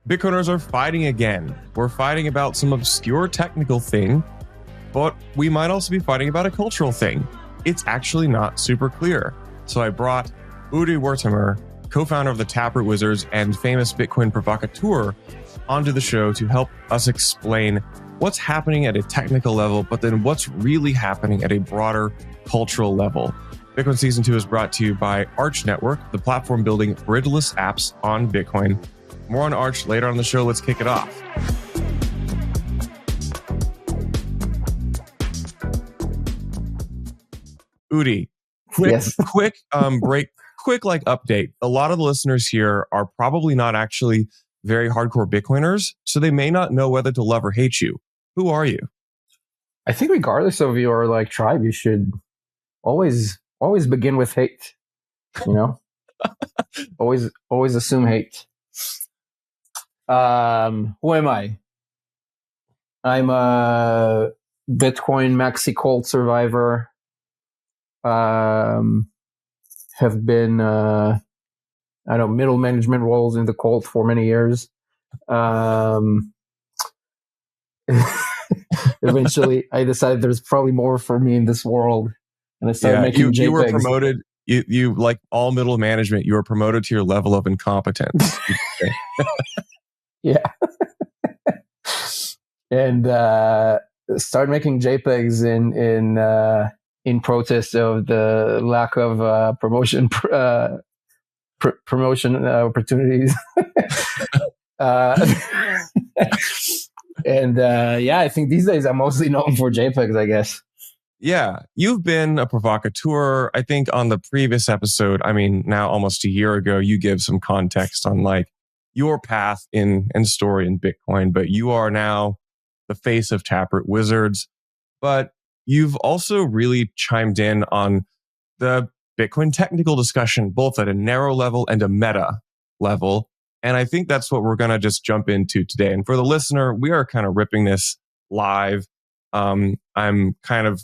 Bitcoiners are fighting again. We're fighting about some obscure technical thing, but we might also be fighting about a cultural thing. It's actually not super clear. So I brought Udi Wertheimer, co-founder of the Taproot Wizards and famous Bitcoin provocateur, onto the show to help us explain what's happening at a technical level, but then what's really happening at a broader cultural level. Bitcoin Season 2 is brought to you by Arch Network, the platform building bridgeless apps on Bitcoin. More on Arch later on the show. Let's kick it off. Udi, quick update. A lot of the listeners here are probably not actually very hardcore Bitcoiners, so they may not know whether to love or hate you. Who are you? I think regardless of your tribe, you should always begin with hate. You know, always assume hate. Who am I? I'm a Bitcoin maxi cult survivor. Have been middle management roles in the cult for many years. Eventually, I decided there's probably more for me in this world, and I started making JPEGs. You were promoted. You like all middle management. You were promoted to your level of incompetence. Yeah. And started making JPEGs in protest of the lack of promotion opportunities. I think these days I'm mostly known for JPEGs, I guess. Yeah, you've been a provocateur. I think on the previous episode, now almost a year ago, you give some context on your path and story in Bitcoin, but you are now the face of Taproot Wizards. But you've also really chimed in on the Bitcoin technical discussion, both at a narrow level and a meta level. And I think that's what we're going to just jump into today. And for the listener, we are kind of ripping this live. I'm kind of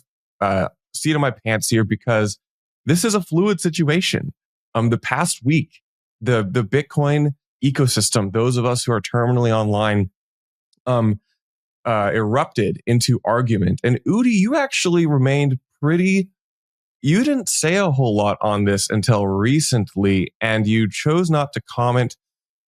seat of my pants here because this is a fluid situation. The past week, the Bitcoin ecosystem, those of us who are terminally online, erupted into argument. And Udi, you actually remained you didn't say a whole lot on this until recently, and you chose not to comment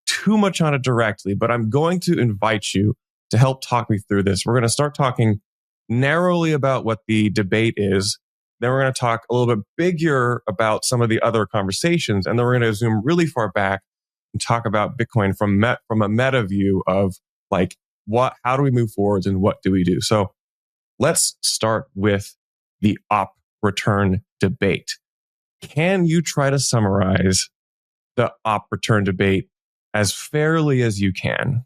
too much on it directly, but I'm going to invite you to help talk me through this. We're going to start talking narrowly about what the debate is. Then we're going to talk a little bit bigger about some of the other conversations. And then we're going to zoom really far back and talk about Bitcoin from a meta view of how do we move forwards and what do we do? So let's start with the op return debate. Can you try to summarize the op return debate as fairly as you can?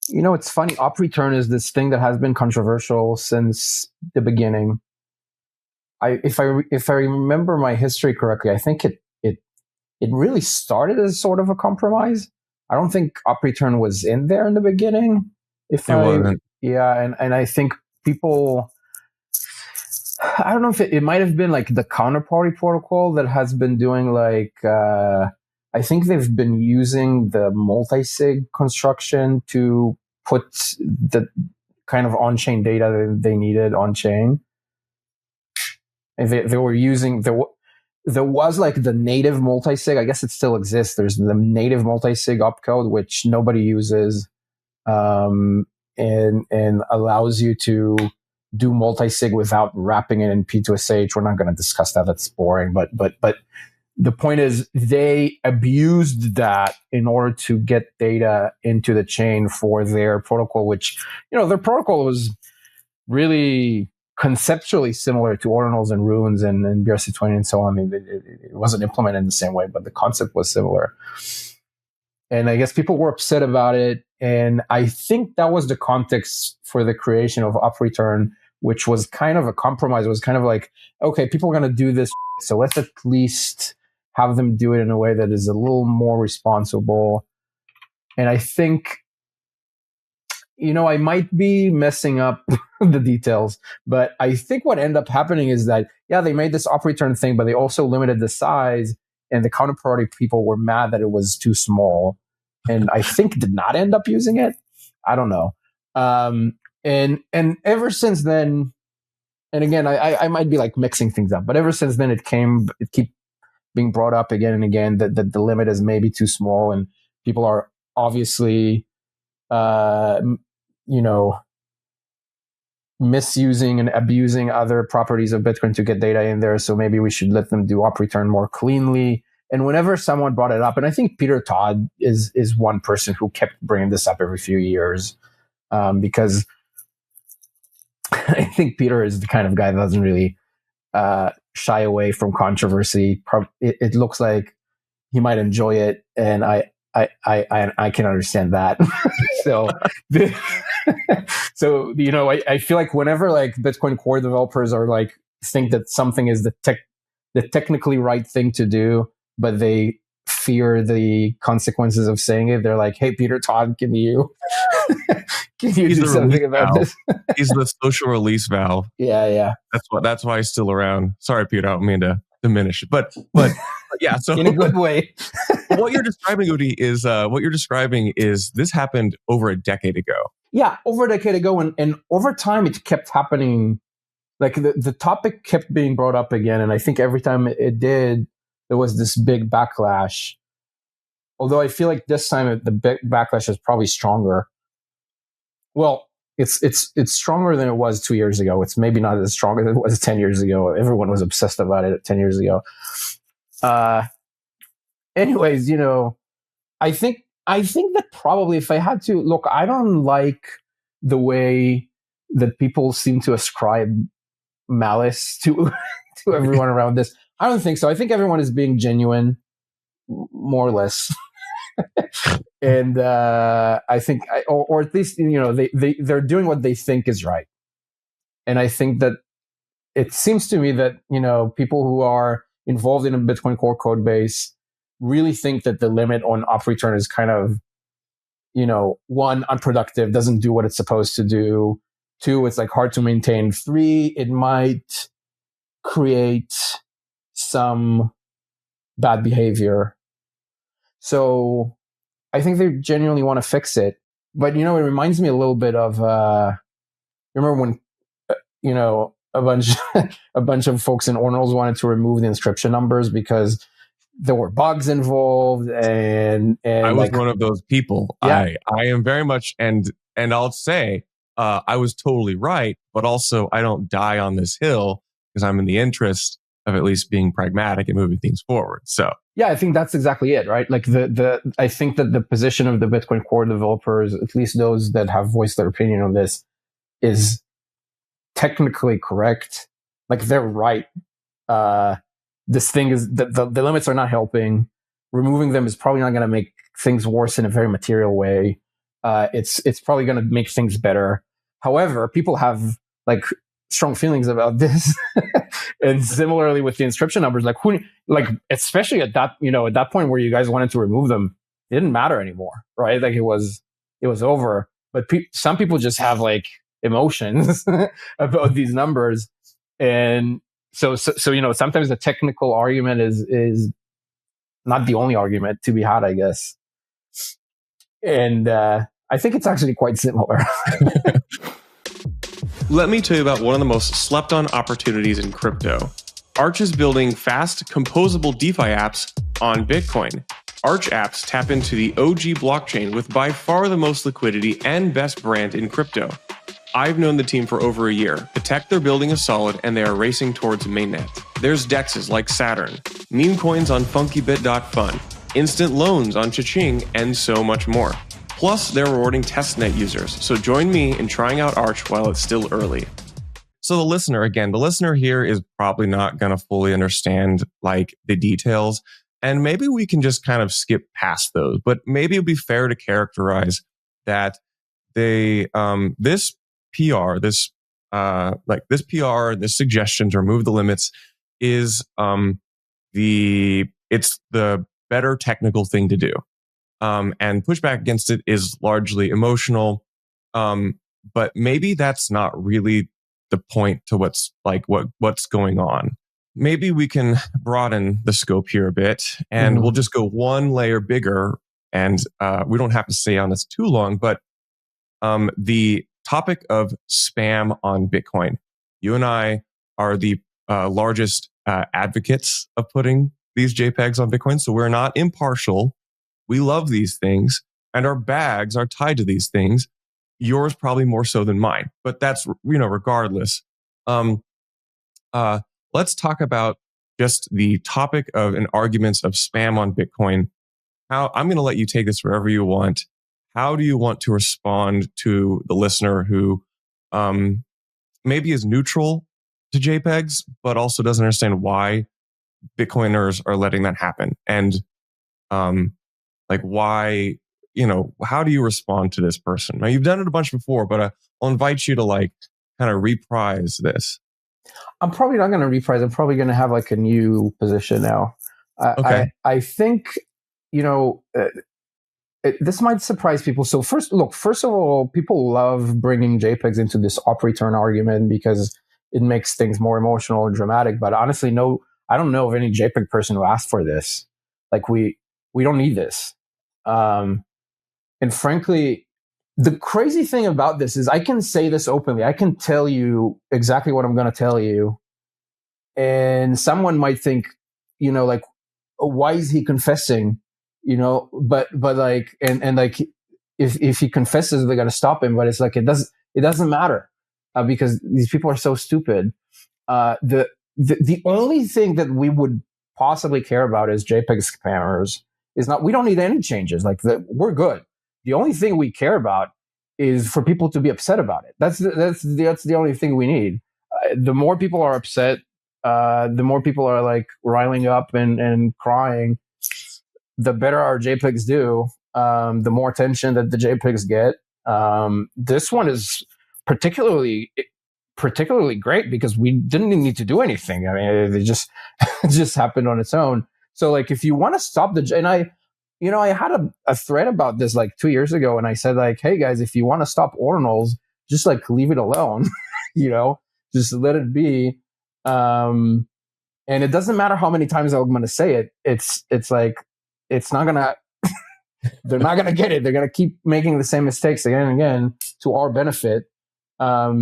It's funny. Op return is this thing that has been controversial since the beginning. If I remember my history correctly, I think it really started as sort of a compromise. I don't think op return was in there in the beginning. Wasn't. Yeah, and I think people, I don't know if it might have been the counterparty protocol that has been doing I think they've been using the multi-sig construction to put the kind of on-chain data that they needed on-chain. And they were using, there was the native multi-sig, I guess it still exists. There's the native multi-sig opcode, which nobody uses, and allows you to do multi-sig without wrapping it in P2SH. We're not going to discuss that. That's boring. But the point is they abused that in order to get data into the chain for their protocol, which, their protocol was really conceptually similar to ordinals and runes and BRC20 and so on. It wasn't implemented in the same way, but the concept was similar. And I guess people were upset about it. And I think that was the context for the creation of op return, which was kind of a compromise. It was kind of okay, people are going to do this, so let's at least have them do it in a way that is a little more responsible. And I think, I might be messing up the details, but I think what ended up happening is that, they made this op return thing, but they also limited the size, and the counterparty people were mad that it was too small. and I think did not end up using it. I don't know. And ever since then, and again, I might be like mixing things up, but ever since then it keep being brought up again and again that the limit is maybe too small, and people are obviously, misusing and abusing other properties of Bitcoin to get data in there. So maybe we should let them do op return more cleanly. And whenever someone brought it up, and I think Peter Todd is one person who kept bringing this up every few years, because I think Peter is the kind of guy that doesn't really shy away from controversy. It looks like he might enjoy it, and I can understand that. So, I feel like whenever like Bitcoin core developers are like think that something is the technically right thing to do, but they fear the consequences of saying it, they're like, "Hey, Peter Todd, can you do something about this?" He's the social release valve. Yeah. That's why he's still around. Sorry, Peter, I don't mean to diminish it, but yeah. So in a good way. What you're describing, Udi, is this happened over a decade ago. Yeah, over a decade ago, and over time it kept happening. Like the topic kept being brought up again, and I think every time it did, there was this big backlash. Although I feel like this time the big backlash is probably stronger. Well, it's stronger than it was 2 years ago. It's maybe not as strong as it was 10 years ago. Everyone was obsessed about it 10 years ago. Anyways, I think that probably if I had to look, I don't like the way that people seem to ascribe malice to everyone around this. I don't think so. I think everyone is being genuine, more or less. And I think, or at least, they're doing what they think is right. And I think that it seems to me that, people who are involved in a Bitcoin core code base really think that the limit on op return is kind of, one, unproductive, doesn't do what it's supposed to do. 2, it's like hard to maintain. 3, it might create some bad behavior. So I think they genuinely want to fix it. But, it reminds me a little bit of, remember when, a bunch of folks in Ornals wanted to remove the inscription numbers because there were bugs involved, and I was one of those people. Yeah. I am very much, and I'll say I was totally right, but also I don't die on this hill because I'm in the interest of at least being pragmatic and moving things forward. So yeah, I think that's exactly it, right? Like I think that the position of the Bitcoin core developers, at least those that have voiced their opinion on this, is technically correct. Like they're right. This thing is the limits are not helping. Removing them is probably not going to make things worse in a very material way. It's probably going to make things better. However, people have like strong feelings about this, and similarly with the inscription numbers, especially at that point where you guys wanted to remove them, it didn't matter anymore, right? Like it was over. But some people just have like emotions about these numbers, and so sometimes the technical argument is not the only argument to be had, I guess. And I think it's actually quite similar. Let me tell you about one of the most slept on opportunities in crypto. Arch is building fast, composable DeFi apps on Bitcoin. Arch apps tap into the OG blockchain with by far the most liquidity and best brand in crypto. I've known the team for over a year. The tech they're building is solid, and they are racing towards mainnet. There's dexes like Saturn, meme coins on funkybit.fun, instant loans on Cha-Ching, and so much more. Plus, they're rewarding testnet users, so join me in trying out Arch while it's still early. So the listener here is probably not going to fully understand like the details, and maybe we can just kind of skip past those, but maybe it'd be fair to characterize that this suggestion to remove the limits is it's the better technical thing to do. And pushback against it is largely emotional. But maybe that's not really the point to what's going on. Maybe we can broaden the scope here a bit, and we'll just go one layer bigger and we don't have to stay on this too long, but the topic of spam on Bitcoin. You and I are the largest advocates of putting these JPEGs on Bitcoin, so we're not impartial. We love these things, and our bags are tied to these things. Yours probably more so than mine, but that's, regardless. Let's talk about just the topic of and arguments of spam on Bitcoin. I'm going to let you take this wherever you want. How do you want to respond to the listener who maybe is neutral to JPEGs, but also doesn't understand why Bitcoiners are letting that happen? And why, how do you respond to this person? Now, you've done it a bunch before, but I'll invite you to kind of reprise this. I'm probably not going to reprise. I'm probably going to have a new position now. Okay. I think, this might surprise people. So first of all, people love bringing JPEGs into this op return argument because it makes things more emotional and dramatic. But honestly, no, I don't know of any JPEG person who asked for this. We don't need this. And frankly, the crazy thing about this is I can say this openly. I can tell you exactly what I'm going to tell you. And someone might think, why is he confessing? But if he confesses, they're going to stop him. But it's it doesn't matter because these people are so stupid. The only thing that we would possibly care about as JPEG spammers we don't need any changes. We're good. The only thing we care about is for people to be upset about it. That's the only thing we need. The more people are upset, the more people are riling up and crying, the better our JPEGs do. The more attention that the JPEGs get. This one is particularly great because we didn't need to do anything. I mean, it just happened on its own. So if you want to stop and I had a thread about this 2 years ago, and I said hey guys, if you want to stop ordinals, just leave it alone, just let it be. And it doesn't matter how many times I'm going to say it. It's not going to, they're not going to get it. They're going to keep making the same mistakes again and again to our benefit. But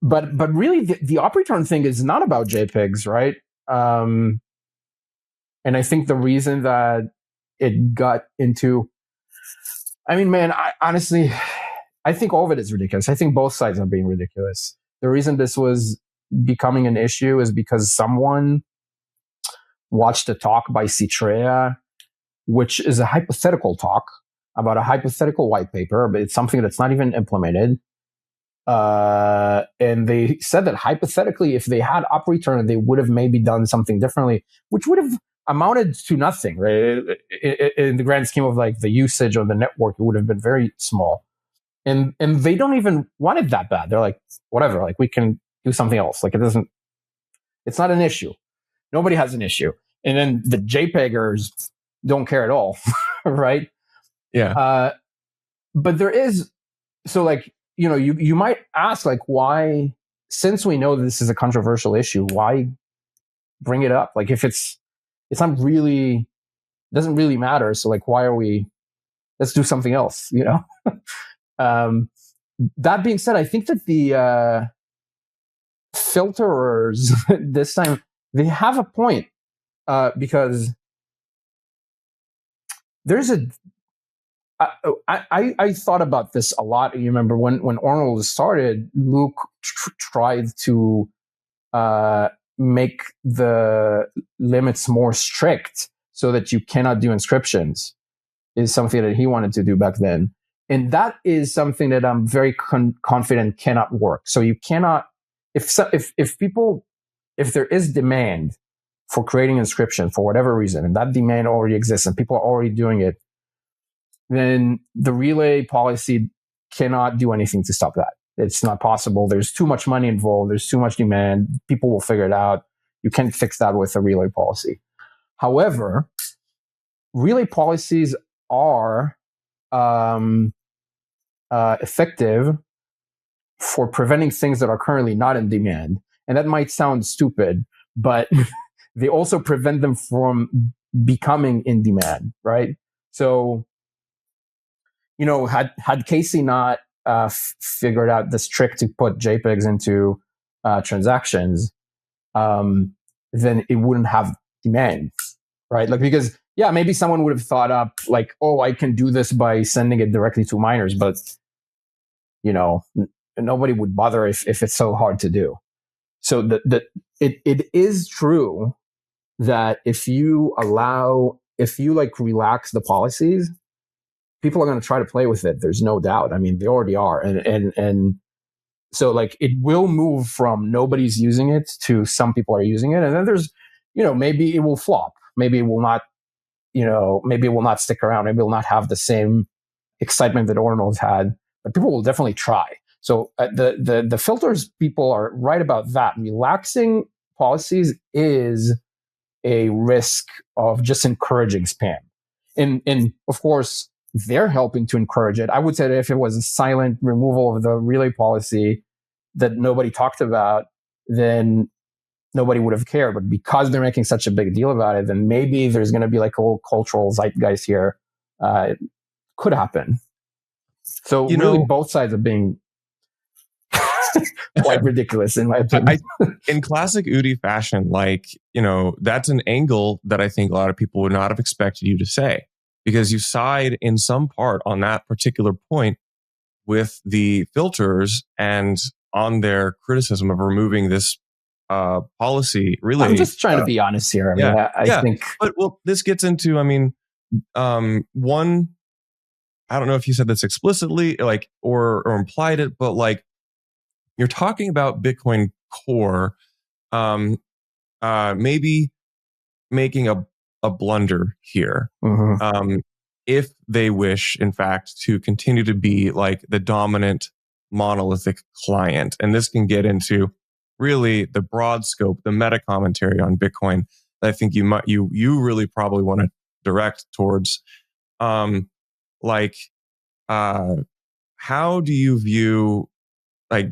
really the op return thing is not about JPEGs, right? And I think the reason that it got into, I honestly, I think all of it is ridiculous. I think both sides are being ridiculous. The reason this was becoming an issue is because someone watched a talk by Citrea, which is a hypothetical talk about a hypothetical white paper, but it's something that's not even implemented. And they said that hypothetically, if they had op return, they would have maybe done something differently, which would have amounted to nothing, right? In the grand scheme of the usage on the network, it would have been very small. And they don't even want it that bad. They're whatever, we can do something else. It's not an issue. Nobody has an issue. And then the JPEGers don't care at all, right? Yeah. But there is, so you might ask why, since we know this is a controversial issue, why bring it up? If it's not really, doesn't really matter. So why are we, let's do something else, That being said, I think that the filterers this time, they have a point, because there's I thought about this a lot. You remember when Ornal started, Luke tried to make the limits more strict so that you cannot do inscriptions, is something that he wanted to do back then. And that is something that I'm very confident cannot work. So you cannot, if there is demand for creating inscription for whatever reason, and that demand already exists and people are already doing it, then the relay policy cannot do anything to stop that. It's not possible. There's too much money involved. There's too much demand. People will figure it out. You can't fix that with a relay policy. However, relay policies are effective for preventing things that are currently not in demand. And that might sound stupid, but they also prevent them from becoming in demand, right? So, had Casey not figured out this trick to put JPEGs into transactions, then it wouldn't have demand, right? Like, because maybe someone would have thought up like, oh, I can do this by sending it directly to miners, but nobody would bother if it's so hard to do. So it is true that if you relax the policies, people are going to try to play with it. There's no doubt. I mean, they already are. And so like it will move from nobody's using it to some people are using it. And then there's, maybe it will flop. Maybe it will not, maybe it will not stick around. Maybe it will not have the same excitement that Ordinals had, but people will definitely try. So the filters people are right about that. Relaxing policies is a risk of just encouraging spam. And of course, they're helping to encourage it. I would say that if it was a silent removal of the relay policy that nobody talked about, then nobody would have cared. But because they're making such a big deal about it, then maybe there's going to be like a little cultural zeitgeist here. It could happen. So really both sides are being quite ridiculous in my opinion. In classic Udi fashion, that's an angle that I think a lot of people would not have expected you to say, because you side in some part on that particular point with the filters and on their criticism of removing this policy. Really, I'm just trying to be honest here. I think. But this gets into, one, I don't know if you said this explicitly, or implied it, but you're talking about Bitcoin Core, maybe making a blunder here. Mm-hmm. If they wish, in fact, to continue to be the dominant monolithic client. And this can get into really the broad scope, the meta commentary on Bitcoin that I think you really probably want to direct towards, how do you view,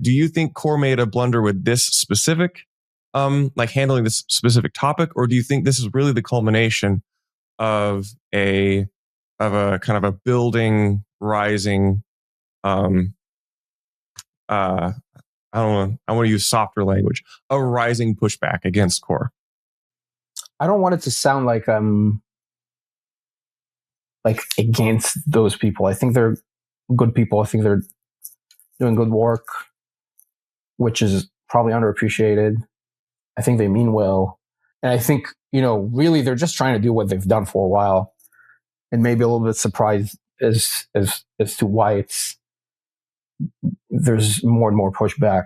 do you think Core made a blunder with this specific, handling this specific topic, or do you think this is really the culmination of a kind of a building, rising, I don't know, I want to use softer language, a rising pushback against Core? I don't want it to sound like I'm against those people. I think they're good people. I think they're doing good work, which is probably underappreciated. I think they mean well. And I think, really they're just trying to do what they've done for a while, and maybe a little bit surprised as to why there's more and more pushback.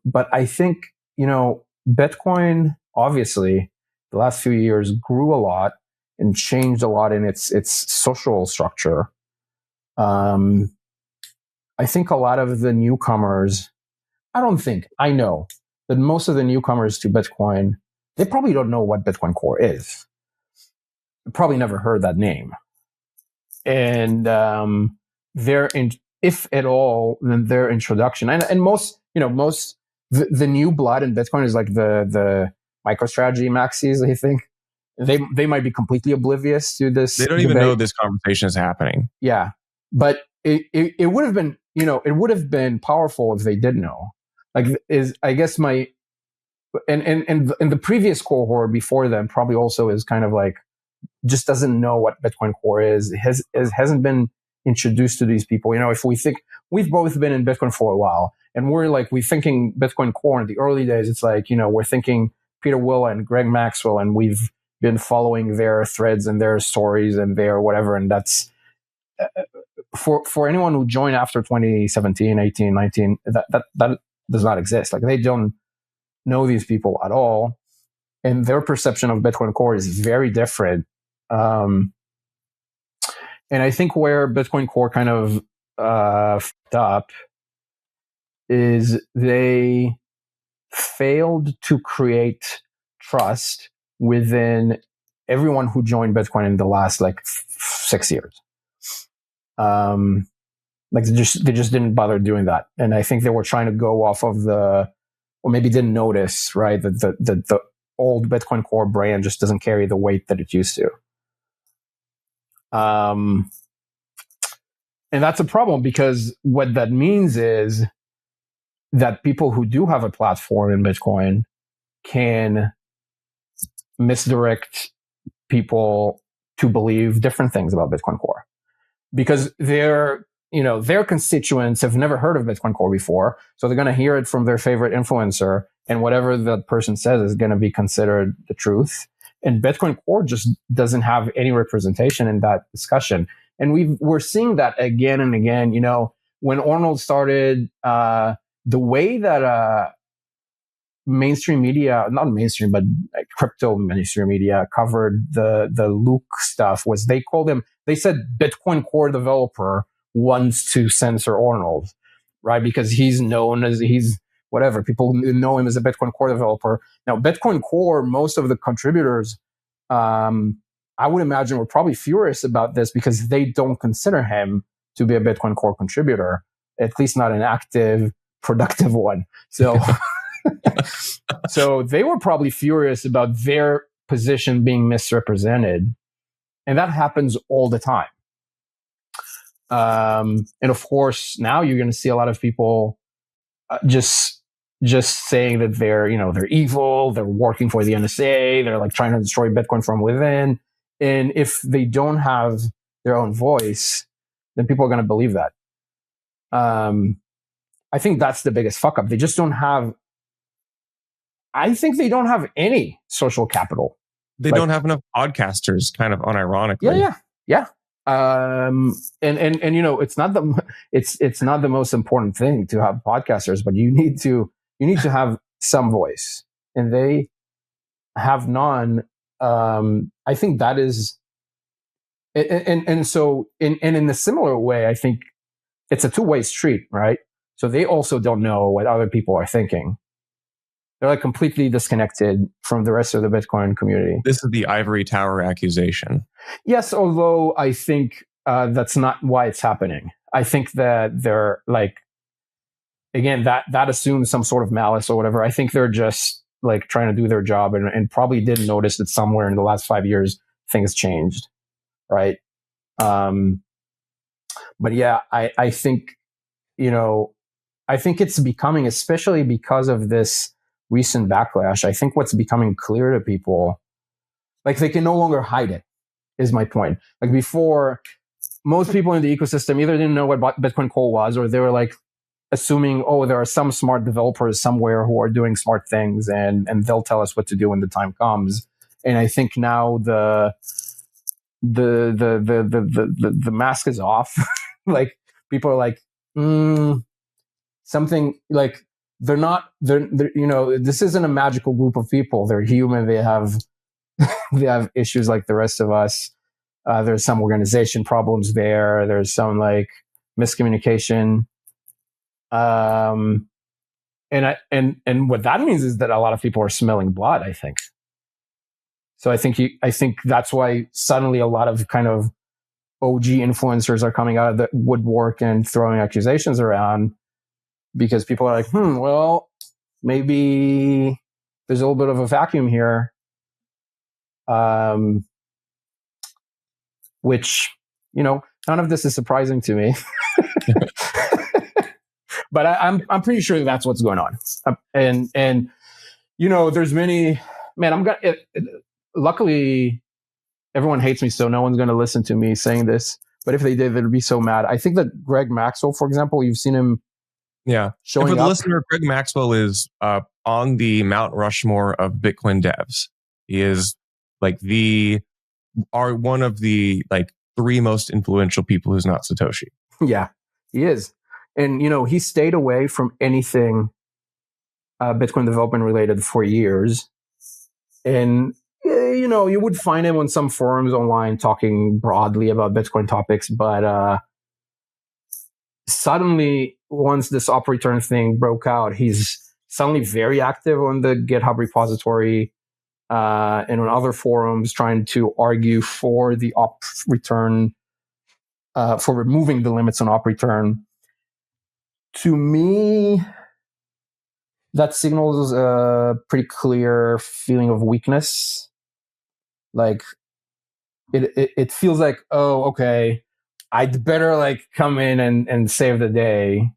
But I think, Bitcoin, obviously, the last few years grew a lot and changed a lot in its social structure. I think a lot of the newcomers, I know that most of the newcomers to Bitcoin, they probably don't know what Bitcoin Core is. They probably never heard that name. And if at all, then their introduction, and most, the new blood in Bitcoin is like the MicroStrategy maxis, I think. They might be completely oblivious to this. They don't even know this conversation is happening. Yeah. But it would have been, it would have been powerful if they did know. And the previous cohort before them probably also is kind of just doesn't know what Bitcoin Core is. It hasn't been introduced to these people. If we think, we've both been in Bitcoin for a while, and we're thinking Bitcoin Core in the early days, it's we're thinking Peter Willa and Greg Maxwell, and we've been following their threads and their stories and their whatever. And that's for anyone who joined after 2017, 18, 19, that does not exist. They don't know these people at all. And their perception of Bitcoin Core is very different. And I think where Bitcoin Core kind of fucked up is they failed to create trust within everyone who joined Bitcoin in the last 6 years. They just didn't bother doing that. And I think they were trying to go off of or maybe didn't notice, right, that the old Bitcoin Core brand just doesn't carry the weight that it used to. And that's a problem, because what that means is that people who do have a platform in Bitcoin can misdirect people to believe different things about Bitcoin Core, because their constituents have never heard of Bitcoin Core before. So they're going to hear it from their favorite influencer, and whatever that person says is going to be considered the truth. And Bitcoin Core just doesn't have any representation in that discussion. And we're seeing that again and again. When Arnold started, the way that mainstream media, not mainstream, but crypto mainstream media covered the Luke stuff was they said Bitcoin Core developer wants to censor Arnold, right? Because he's whatever. People know him as a Bitcoin Core developer. Now, Bitcoin Core, most of the contributors, I would imagine, were probably furious about this because they don't consider him to be a Bitcoin Core contributor, at least not an active, productive one. So, so they were probably furious about their position being misrepresented. And that happens all the time. And of course, now you're going to see a lot of people just saying that they're evil, they're working for the NSA, they're like trying to destroy Bitcoin from within. And if they don't have their own voice, then people are going to believe that. I think that's the biggest fuck up. They just don't have. I think they don't have any social capital. They don't have enough podcasters, kind of unironically. Yeah. And it's not the most important thing to have podcasters, but you need to have some voice, and they have none. I think that is, and so in a similar way, I think it's a two-way street, right? So they also don't know what other people are thinking. They're like completely disconnected from the rest of the Bitcoin community. This is the ivory tower accusation. Yes, although I think that's not why it's happening. I think that they're like, again, that assumes some sort of malice or whatever. I think they're just like trying to do their job and probably didn't notice that somewhere in the last 5 years things changed, right? But yeah, I think, I think it's becoming, especially because of this recent backlash, I think what's becoming clear to people, like they can no longer hide it, is my point. Like before, most people in the ecosystem either didn't know what Bitcoin Core was, or they were like assuming, oh, there are some smart developers somewhere who are doing smart things and they'll tell us what to do when the time comes. And I think now the mask is off. Like people are like, something like they're this isn't a magical group of people. They're human. They have issues like the rest of us. There's some organization problems there. There's some like miscommunication. And what that means is that a lot of people are smelling blood, I think. So I think that's why suddenly a lot of kind of OG influencers are coming out of the woodwork and throwing accusations around, because people are like, well, maybe there's a little bit of a vacuum here. Which, none of this is surprising to me. But I'm pretty sure that's what's going on. And there's many, man, luckily everyone hates me, so no one's going to listen to me saying this. But if they did, they'd be so mad. I think that Greg Maxwell, for example, you've seen him. Yeah. Showing and for the up. listener, Greg Maxwell is on the Mount Rushmore of Bitcoin devs. He is like one of the like 3 most influential people who's not Satoshi. Yeah, he is. And, he stayed away from anything Bitcoin development related for years. And, you would find him on some forums online talking broadly about Bitcoin topics. But suddenly, once this op return thing broke out, he's suddenly very active on the GitHub repository and on other forums, trying to argue for the op return, for removing the limits on op return. To me, that signals a pretty clear feeling of weakness. Like, it feels like, oh, okay, I'd better like come in and save the day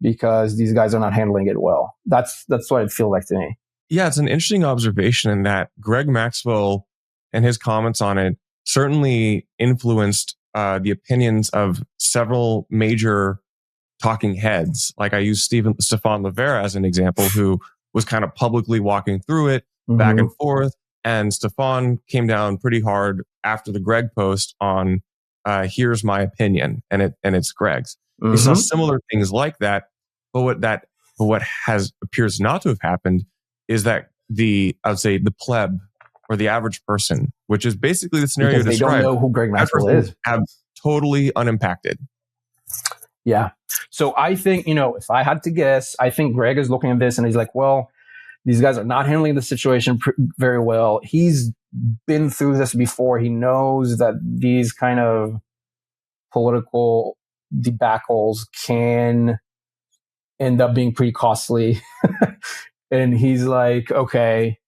because these guys are not handling it well. That's what it feels like to me. Yeah, it's an interesting observation in that Greg Maxwell and his comments on it certainly influenced the opinions of several major talking heads. Like I use Stefan Livera as an example, who was kind of publicly walking through it back and forth. And Stefan came down pretty hard after the Greg post on here's my opinion, and it's Greg's. We saw similar things like that, but what appears not to have happened is that I would say the pleb or the average person, which is basically the scenario because they described, don't know who Greg Maxwell is, have totally unimpacted. Yeah. So I think, if I had to guess, I think Greg is looking at this and he's like, well, these guys are not handling the situation very well. He's been through this before. He knows that these kind of political debacles can end up being pretty costly. And he's like, okay,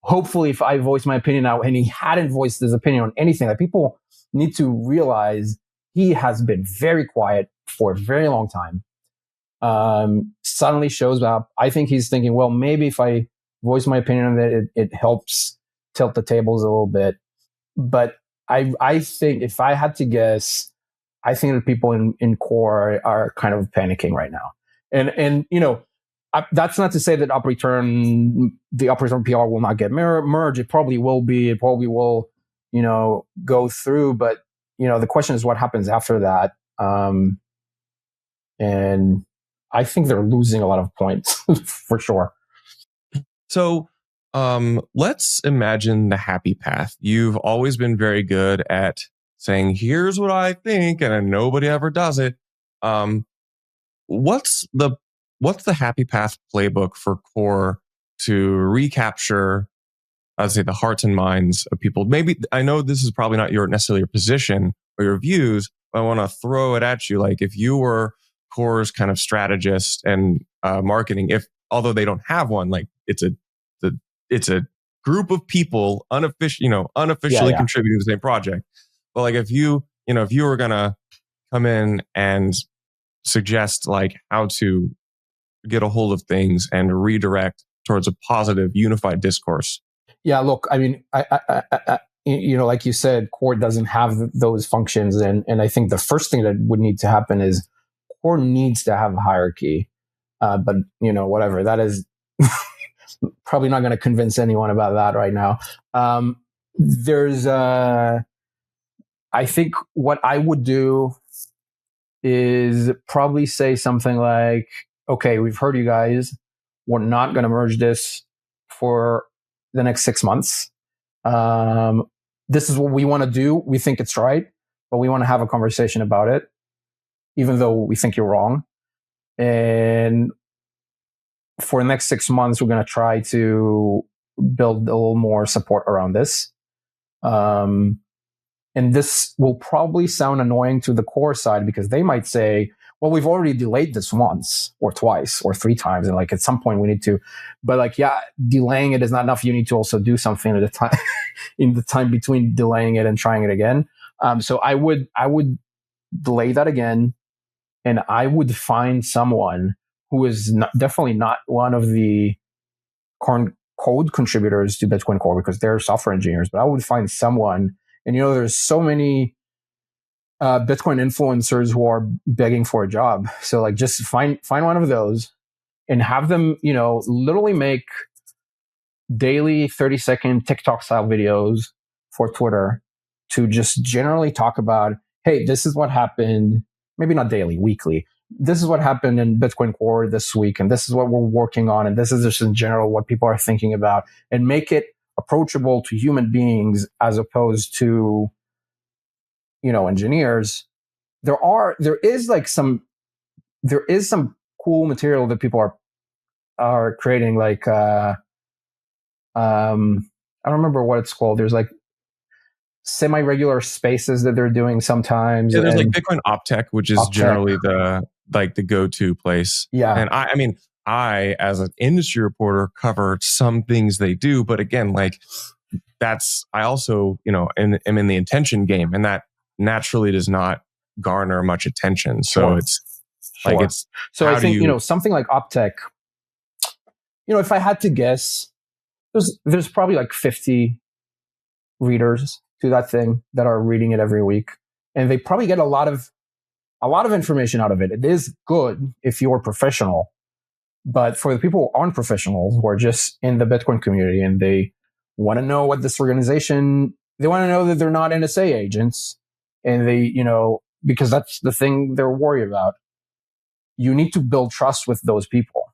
hopefully if I voice my opinion now, and he hadn't voiced his opinion on anything, that people need to realize he has been very quiet for a very long time. Suddenly shows up. I think he's thinking, well, maybe if I voice my opinion on that, it helps tilt the tables a little bit. But I think if I had to guess, I think that people in core are kind of panicking right now. And that's not to say that the UpReturn PR will not get merged. It probably will be. It probably will, go through. But the question is what happens after that. And I think they're losing a lot of points for sure. So let's imagine the happy path. You've always been very good at saying, here's what I think, and then nobody ever does it. What's the happy path playbook for core to recapture, I'd say, the hearts and minds of people? Maybe, I know this is probably not necessarily your position or your views, but I want to throw it at you. Like if you were core's kind of strategist and marketing, although they don't have one, like it's a group of people unofficially contributing to the same project. But like if you were gonna come in and suggest like how to get a hold of things and redirect towards a positive, unified discourse. Yeah, look, I mean, I like you said, core doesn't have those functions, and I think the first thing that would need to happen is core needs to have a hierarchy. But whatever, that is probably not going to convince anyone about that right now. I think what I would do is probably say something like, okay, we've heard you guys. We're not going to merge this for the next 6 months. This is what we want to do. We think it's right, but we want to have a conversation about it, even though we think you're wrong. And for the next 6 months, we're going to try to build a little more support around this. And this will probably sound annoying to the core side because they might say, well, we've already delayed this once or twice or 3 times. And like at some point we need to, but like, yeah, delaying it is not enough. You need to also do something at a time in the time between delaying it and trying it again. So I would delay that again. And I would find someone who is definitely not one of the code contributors to Bitcoin Core because they're software engineers, but I would find someone. And there's so many Bitcoin influencers who are begging for a job. So like just find one of those and have them, literally make daily 30-second TikTok style videos for Twitter to just generally talk about, hey, this is what happened. Maybe not daily, weekly. This is what happened in Bitcoin Core this week. And this is what we're working on. And this is just in general what people are thinking about, and make it approachable to human beings as opposed to, engineers. There is some cool material that people are creating. Like, I don't remember what it's called. There's like semi-regular spaces that they're doing sometimes. Yeah, there's like Bitcoin OpTech, which is generally the go-to place. Yeah. And I, as an industry reporter, cover some things they do. But again, like I also, am in the attention game, and that naturally does not garner much attention. So Sure. it's like, it's, so I think, something like OpTech, if I had to guess, there's probably like 50 readers to that thing that are reading it every week. And they probably get a lot of information out of it. It is good if you're professional. But for the people who aren't professionals, who are just in the Bitcoin community and they want to know what this organization, they want to know that they're not NSA agents, and they, because that's the thing they're worried about. You need to build trust with those people.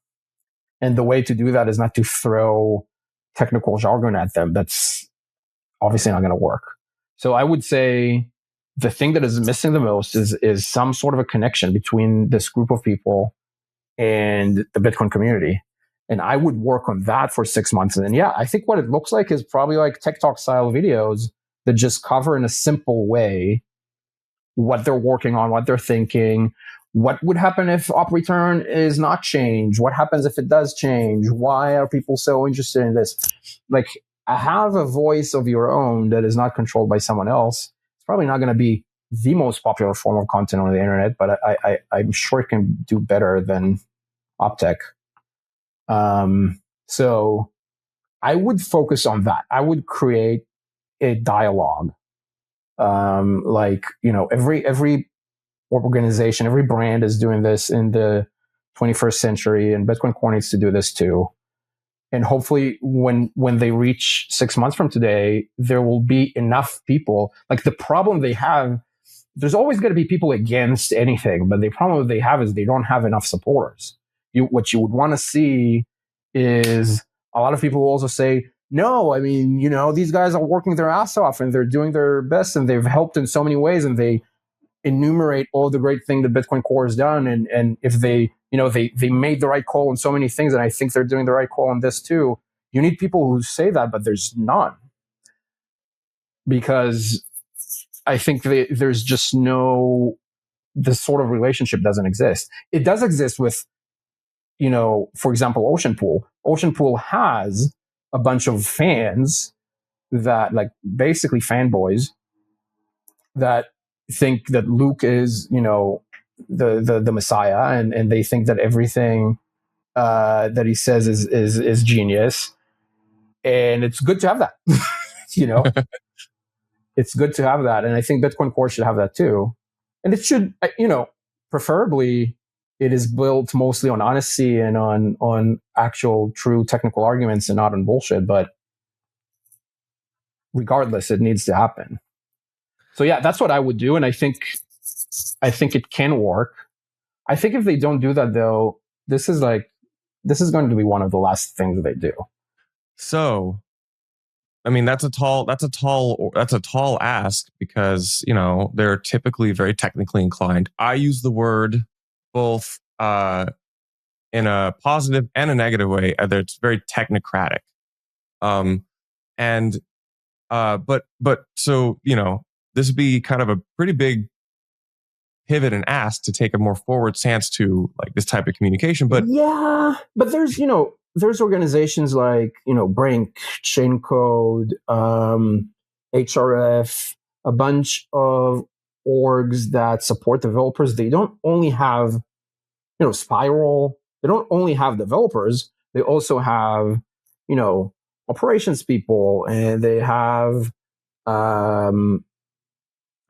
And the way to do that is not to throw technical jargon at them. That's obviously not going to work. So I would say the thing that is missing the most is some sort of a connection between this group of people and the Bitcoin community. And I would work on that for 6 months. And then, yeah, I think what it looks like is probably like Tech Talk style videos that just cover in a simple way what they're working on, what they're thinking, what would happen if op return is not changed, what happens if it does change, why are people so interested in this? Like, have a voice of your own that is not controlled by someone else. It's probably not going to be the most popular form of content on the internet, but I'm sure it can do better than OpTech. So I would focus on that. I would create a dialogue. Every organization, every brand is doing this in the 21st century, and Bitcoin Core needs to do this too. And hopefully when they reach 6 months from today, there will be enough people. Like, the problem they have, there's always going to be people against anything, but the problem they have is they don't have enough supporters. What you would want to see is a lot of people will also say, no, I mean, these guys are working their ass off and they're doing their best and they've helped in so many ways, and they enumerate all the great thing that Bitcoin Core has done. And if they, they made the right call on so many things, and I think they're doing the right call on this too. You need people who say that, but there's none. Because I think there's just this sort of relationship doesn't exist. It does exist with, for example, Ocean Pool. Ocean Pool has a bunch of fans that, like, basically fanboys that think that Luke is, the Messiah, and they think that everything that he says is genius. And it's good to have that. It's good to have that. And I think Bitcoin Core should have that too. And it should, preferably it is built mostly on honesty and on actual true technical arguments and not on bullshit. But regardless, it needs to happen. So yeah, that's what I would do. And I think it can work. I think if they don't do that though, this is going to be one of the last things that they do. So, I mean, that's a tall ask, because, they're typically very technically inclined. I use the word both in a positive and a negative way. It's very technocratic. But so, this would be kind of a pretty big pivot and ask to take a more forward stance to, like, this type of communication. But yeah, but there's organizations like, Brink, Chain Code, HRF, a bunch of orgs that support developers. They don't only have, Spiral. They don't only have developers. They also have, operations people, and they have,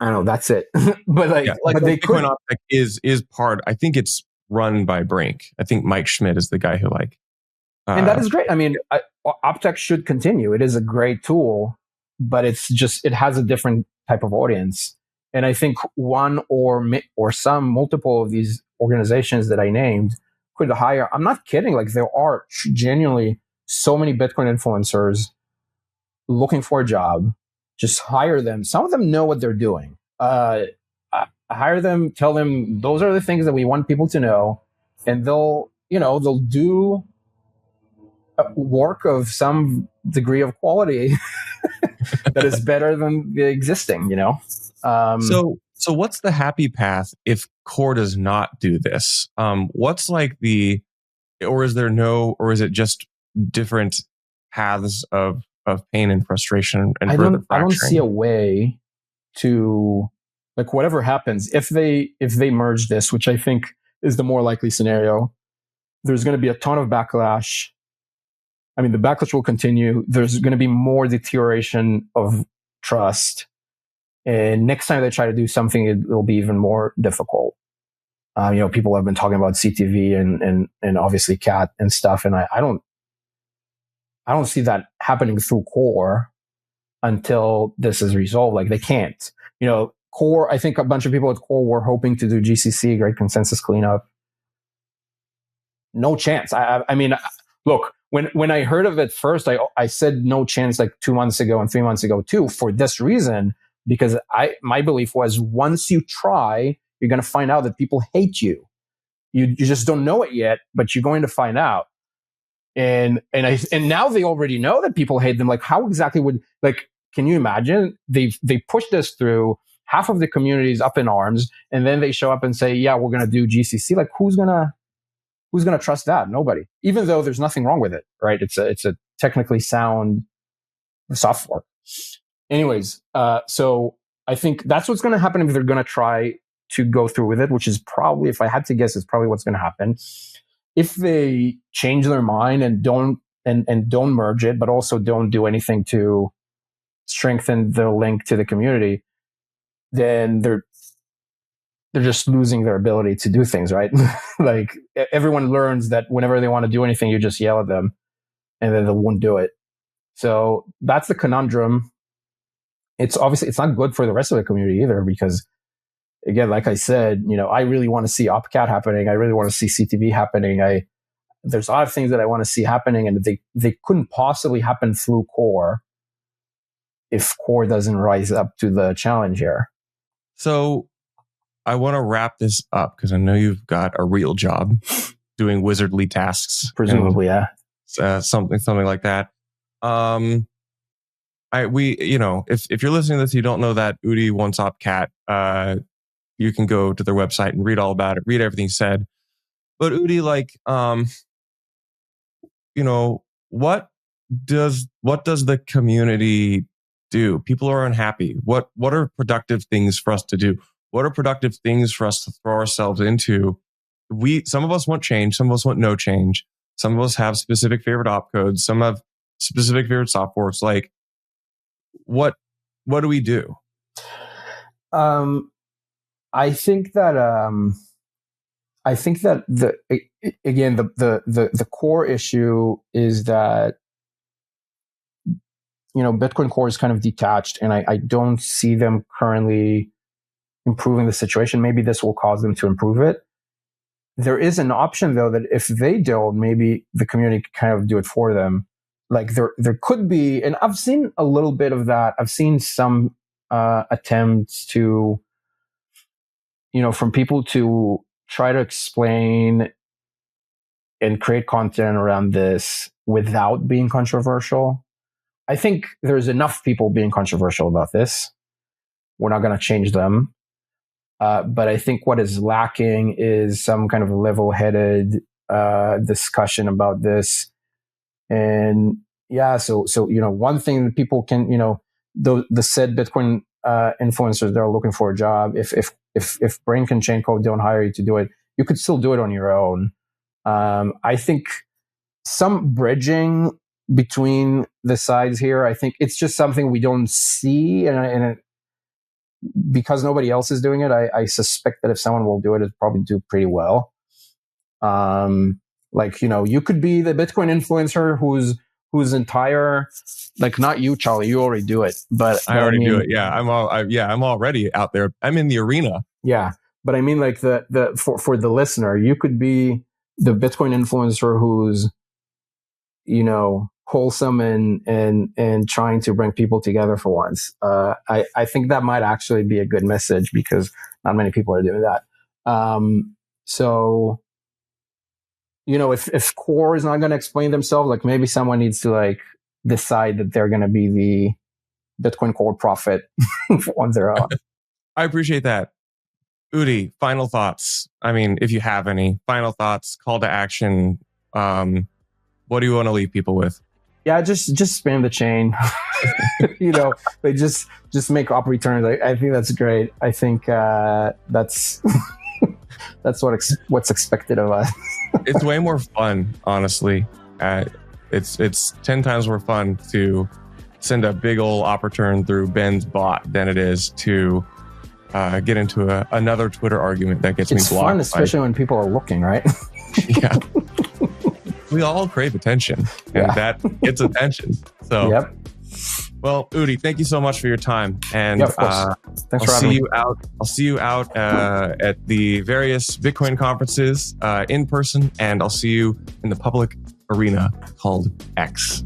I don't know, that's it. But but they Bitcoin OpTech is part. I think it's run by Brink. I think Mike Schmidt is the guy who and that is great. I mean, OpTech should continue. It is a great tool, but it has a different type of audience. And I think one or multiple of these organizations that I named could hire. I'm not kidding. Like, there are genuinely so many Bitcoin influencers looking for a job. Just hire them. Some of them know what they're doing. Hire them, tell them those are the things that we want people to know, and they'll do work of some degree of quality that is better than the existing, So what's the happy path if Core does not do this? What's like or is it just different paths of pain and frustration and further fracturing. I don't see a way to, like, whatever happens, if they merge this, which I think is the more likely scenario, there's going to be a ton of backlash. I mean, the backlash will continue. There's going to be more deterioration of trust. And next time they try to do something, it'll be even more difficult. People have been talking about CTV and obviously CAT and stuff. And I don't see that happening through core until this is resolved. Like, they can't, core. I think a bunch of people at core were hoping to do GCC, Great Consensus Cleanup. No chance. I mean, look, when I heard of it first, I said no chance like 2 months ago and 3 months ago too, for this reason, because my belief was once you try, you're going to find out that people hate you. You just don't know it yet, but you're going to find out. And now they already know that people hate them. Like, how exactly can you imagine? They pushed this through, half of the community is up in arms, and then they show up and say, yeah, we're going to do GCC. Like, who's going to trust that? Nobody. Even though there's nothing wrong with it, right? It's a technically sound software. Anyways, so I think that's what's going to happen if they're going to try to go through with it, which is probably, if I had to guess, is probably what's going to happen. If they change their mind and don't merge it, but also don't do anything to strengthen the link to the community, then they're just losing their ability to do things, right? Like, everyone learns that whenever they want to do anything, you just yell at them and then they won't do it. So that's the conundrum. It's not good for the rest of the community either, because again, like I said, I really want to see OpCat happening. I really want to see CTV happening. There's a lot of things that I want to see happening, and they couldn't possibly happen through core if core doesn't rise up to the challenge here. So I want to wrap this up because I know you've got a real job doing wizardly tasks. Presumably, yeah. Something like that. If you're listening to this, you don't know that Udi wants OpCat. You can go to their website and read all about it, read everything said. But Udi, what does the community do? People are unhappy. What are productive things for us to do? What are productive things for us to throw ourselves into? Some of us want change. Some of us want no change. Some of us have specific favorite opcodes. Some have specific favorite softwares. Like, what do we do? I think that the core issue is that Bitcoin Core is kind of detached, and I don't see them currently improving the situation. Maybe this will cause them to improve it. There is an option though that if they don't, maybe the community can kind of do it for them. Like there could be, and I've seen a little bit of that. I've seen some attempts to, from people to try to explain and create content around this without being controversial. I think there's enough people being controversial about this. We're not going to change them. But I think what is lacking is some kind of level-headed discussion about this. And yeah, so one thing that people can, the said Bitcoin influencers that are looking for a job, if Brink and Chainco don't hire you to do it, you could still do it on your own. I think some bridging between the sides here, I think it's just something we don't see, and because nobody else is doing it, I suspect that if someone will do it, it'll probably do pretty well. You could be the Bitcoin influencer whose entire, not you, Charlie, you already do it, but I already do it. Yeah, I'm already out there. I'm in the arena. Yeah, but I mean, for the listener, you could be the Bitcoin influencer who's, wholesome and trying to bring people together for once. I think that might actually be a good message because not many people are doing that. If core is not going to explain themselves, maybe someone needs to decide that they're going to be the Bitcoin Core prophet on their own. I appreciate that. Udi, final thoughts. I mean, if you have any final thoughts, call to action. What do you want to leave people with? Yeah, just spam the chain. They just make op returns. I think that's great. I think that's that's what's expected of us. It's way more fun, honestly. It's 10 times more fun to send a big old op return through Ben's bot than it is to get into another Twitter argument that gets me blocked. It's fun, especially when people are looking, right? Yeah. We all crave attention, and that gets attention. So, yep. Well, Udi, thank you so much for your time, and of course. Thanks for having me. I'll see you out at the various Bitcoin conferences in person, and I'll see you in the public arena called X.